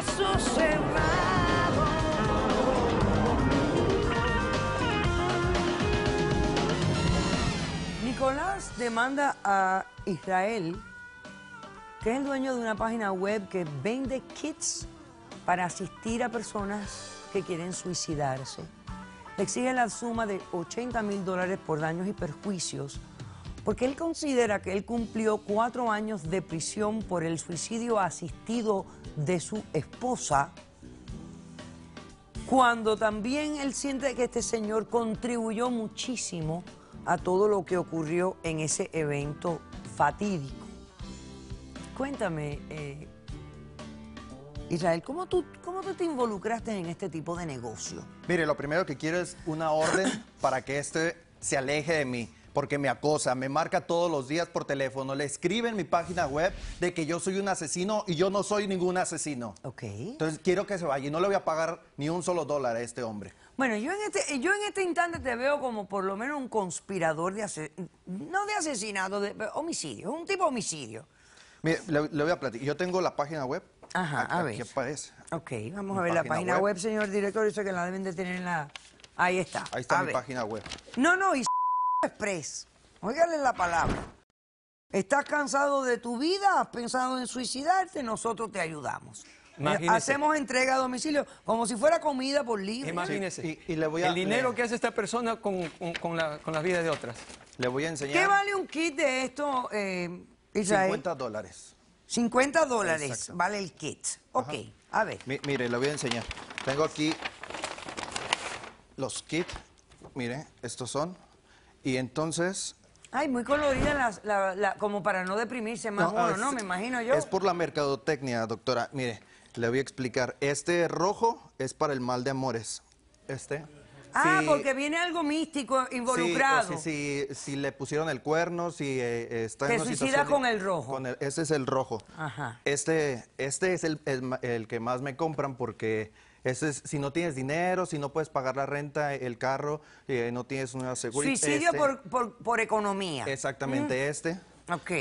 caso cerrado. Nicolás demanda a Israel, que es el dueño de una página web que vende kits para asistir a personas que quieren suicidarse. Le exige la suma de $80,000 por daños y perjuicios, porque él considera que él cumplió 4 años de prisión por el suicidio asistido de su esposa, cuando también él siente que este señor contribuyó muchísimo a todo lo que ocurrió en ese evento fatídico. Cuéntame, Israel, ¿cómo tú te involucraste en este tipo de negocio? Mire, lo primero que quiero es una orden para que este se aleje de mí, porque me acosa, me marca todos los días por teléfono, le escribe en mi página web de que yo soy un asesino y yo no soy ningún asesino. Ok. Entonces quiero que se vaya y no le voy a pagar ni un solo dólar a este hombre. Bueno, yo en este instante te veo como por lo menos un conspirador no de asesinato, de homicidio, un tipo de homicidio. Mire, le voy a platicar. Yo tengo la página web. Ajá, a ver. Aquí aparece. Ok, vamos a ver la página web, señor director. Yo sé que la deben de tener en la... Ahí está. Ahí está mi página web. No, y Express. Óigale la palabra. ¿Estás cansado de tu vida? ¿Has pensado en suicidarte? Nosotros te ayudamos. Imagínese. Hacemos entrega a domicilio como si fuera comida por libre. Imagínese. Y le voy a... el dinero que hace esta persona con la vida de otras. Le voy a enseñar. ¿Qué vale un kit de esto, Israel? $50. $50 Exacto. vale el kit. Ok, a ver. Mire, le voy a enseñar. Tengo aquí los kits. Mire, estos son. Y entonces... Ay, muy colorida como para no deprimirse más uno, ¿no? Me imagino yo. Es por la mercadotecnia, doctora. Mire, le voy a explicar. Este rojo es para el mal de amores. Ah, Sí, porque viene algo místico involucrado. Sí, o si le pusieron el cuerno, si está Se en una suicida situación... con el rojo. Ese es el rojo. Ajá. Este es el que más me compran porque ese es, si no tienes dinero, si no puedes pagar la renta, el carro, no tienes una seguridad. Suicidio por economía. Exactamente, Ok.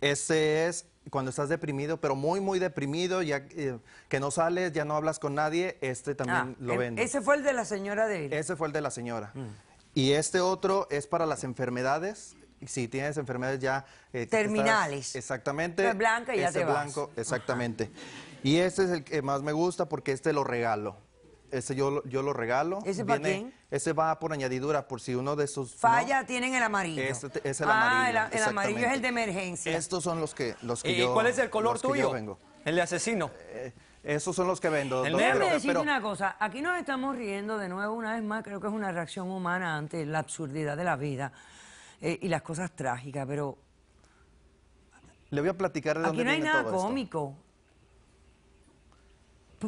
Ese es cuando estás deprimido, pero muy, muy deprimido, ya que no sales, ya no hablas con nadie, también lo vendo. Ese fue el de la señora de él. Ese fue el de la señora. Y este otro es para las enfermedades. Si tienes enfermedades ya... terminales. Exactamente. Es blanca y ya te vas. Blanco, exactamente. Y este es el que más me gusta porque lo regalo. Yo lo regalo. ¿Ese para quién? Ese va por añadidura, por si uno de esos... Falla, tienen el amarillo. Es el amarillo. El amarillo es el de emergencia. Estos son los que ¿Y yo... cuál es el color los que tuyo? yo vengo. El de asesino. Esos son los que vendo. El doctora, negro. Déjame decirte pero- una cosa, aquí nos estamos riendo de nuevo una vez más, creo que es una reacción humana ante la absurdidad de la vida y las cosas trágicas, pero Le voy a platicar de dónde aquí no hay viene nada todo esto. cómico.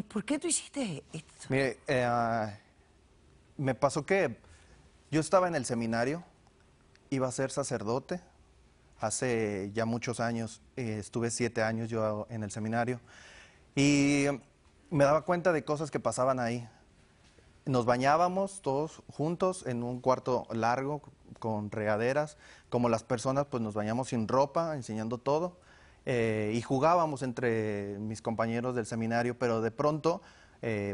¿Por qué tú hiciste esto? Mire, me pasó que yo estaba en el seminario, iba a ser sacerdote, hace ya muchos años, estuve 7 años yo en el seminario, y me daba cuenta de cosas que pasaban ahí. Nos bañábamos todos juntos en un cuarto largo con regaderas, como las personas pues nos bañamos sin ropa, enseñando todo, y jugábamos entre mis compañeros del seminario, pero de pronto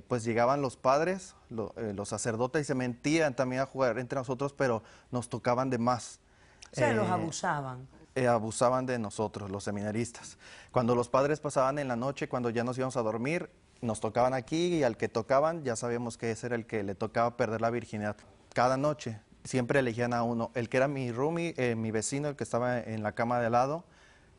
pues llegaban los padres, los sacerdotes y se metían también a jugar entre nosotros, pero nos tocaban de más. O sea, los abusaban. Abusaban de nosotros, los seminaristas. Cuando los padres pasaban en la noche, cuando ya nos íbamos a dormir, nos tocaban aquí y al que tocaban ya sabíamos que ese era el que le tocaba perder la virginidad. Cada noche siempre elegían a uno. El que era mi roomie, mi vecino, el que estaba en la cama de al lado,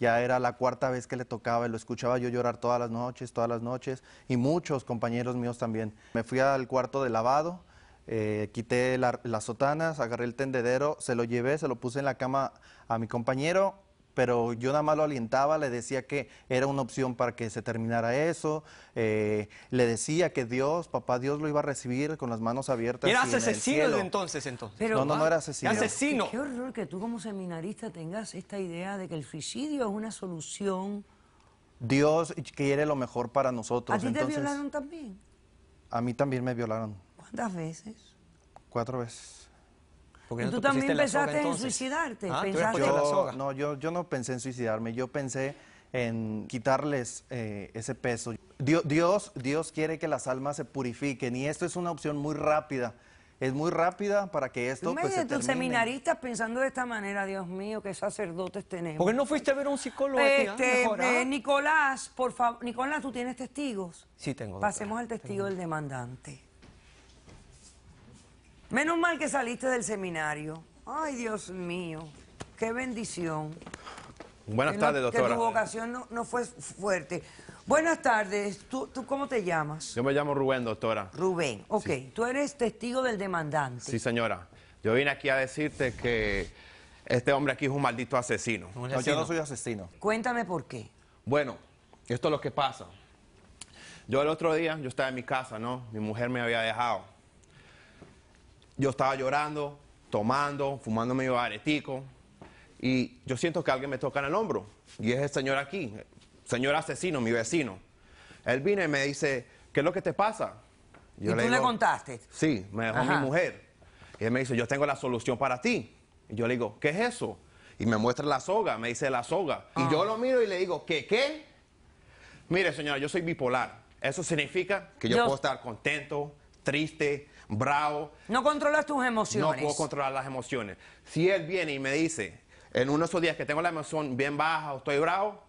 ya era la 4ª vez que le tocaba y lo escuchaba yo llorar todas las noches, y muchos compañeros míos también. Me fui al cuarto de lavado, quité las sotanas, agarré el tendedero, se lo llevé, se lo puse en la cama a mi compañero, pero yo nada más lo alientaba, le decía que era una opción para que se terminara eso, le decía que Dios, papá Dios lo iba a recibir con las manos abiertas. ¿Eras y en el asesino cielo. desde entonces? Pero, No era asesino. Asesino. Qué horror que tú como seminarista tengas esta idea de que el suicidio es una solución. Dios quiere lo mejor para nosotros. ¿A ti te entonces, violaron también? A mí también me violaron ¿Cuántas veces? 4 veces. ¿Por qué ¿Y no tú te también pusiste la soga, pensaste en entonces? suicidarte? Ah, ¿tú eres ¿Pensaste? por la soga? No, yo no pensé en suicidarme, yo pensé en quitarles ese peso. Dios quiere que las almas se purifiquen y esto es una opción muy rápida. Es muy rápida para que esto Tú me pues, se dices, tus termine. seminaristas pensando de esta manera, Dios mío, qué sacerdotes tenemos. ¿Por qué no fuiste a ver a un psicólogo aquí, mejor, ah? Nicolás, por favor, Nicolás, ¿tú tienes testigos? Sí, tengo. Doctora. Pasemos al testigo del demandante. Menos mal que saliste del seminario. Ay, Dios mío, qué bendición. Buenas tardes, Que doctora. tu vocación no fue fuerte. Buenas tardes. ¿Tú cómo te llamas? Yo me llamo Rubén, doctora. Rubén. Ok, tú eres testigo del demandante. Sí, señora. Yo vine aquí a decirte que este hombre aquí es un maldito asesino. Un No, yo asesino. no soy asesino. Cuéntame por qué. Bueno, esto es lo que pasa. Yo el otro día, yo estaba en mi casa, ¿no? Mi mujer me había dejado. Yo estaba llorando, tomando, fumando medio aretico. Y yo siento que alguien me toca en el hombro. Y es el señor aquí, señor asesino, mi vecino. Él vino y me dice, ¿qué es lo que te pasa? ¿Y tú le contaste? Sí, me dejó Ajá. mi mujer. Y él me dice, yo tengo la solución para ti. Y yo le digo, ¿qué es eso? Y me muestra la soga, me dice la soga. Y yo lo miro y le digo, ¿qué? Mire, señora, yo soy bipolar. Eso significa que yo puedo estar contento, triste, bravo. No controlas tus emociones. No puedo controlar las emociones. Si él viene y me dice, en uno de esos días que tengo la emoción bien baja o estoy bravo,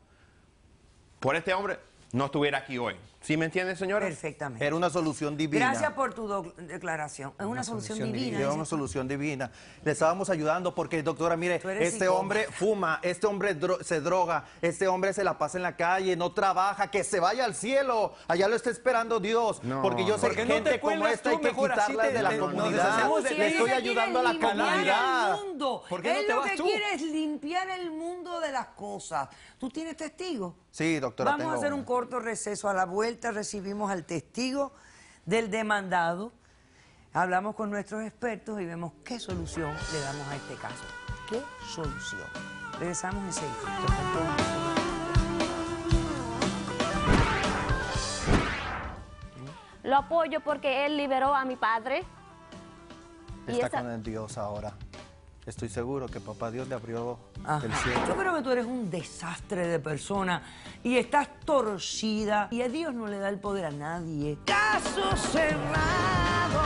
por este hombre no estuviera aquí hoy. ¿Sí me entiende, señora? Perfectamente. Era una solución divina. Gracias por tu declaración. Es una solución divina. Era una dices tú. solución divina. Le estábamos ayudando porque, doctora, mire, Tú eres este psicópata. hombre fuma, este hombre se droga, este hombre se la pasa en la calle, no trabaja, que se vaya al cielo. Allá lo está esperando Dios. No, porque yo sé ¿por que qué no gente te como cuelgas esta tú? hay que Mejor así quitarla de la nos comunidad. deshacemos de- Si Le él estoy quiere ayudando a la limpiar comunidad. el mundo. ¿Por qué no Él te lo vas que tú? quiere es limpiar el mundo de las cosas. ¿Tú tienes testigos? Sí, doctora, Vamos a tengo hacer uno. un corto receso. A la vuelta recibimos al testigo del demandado. Hablamos con nuestros expertos y vemos qué solución le damos a este caso. ¿Qué solución? Regresamos enseguida. Lo apoyo porque él liberó a mi padre. Y Está esa- con el Dios ahora. Estoy seguro que papá Dios le abrió Ajá. el cielo. Yo creo que tú eres un desastre de persona y estás torcida y a Dios no le da el poder a nadie. Caso cerrado.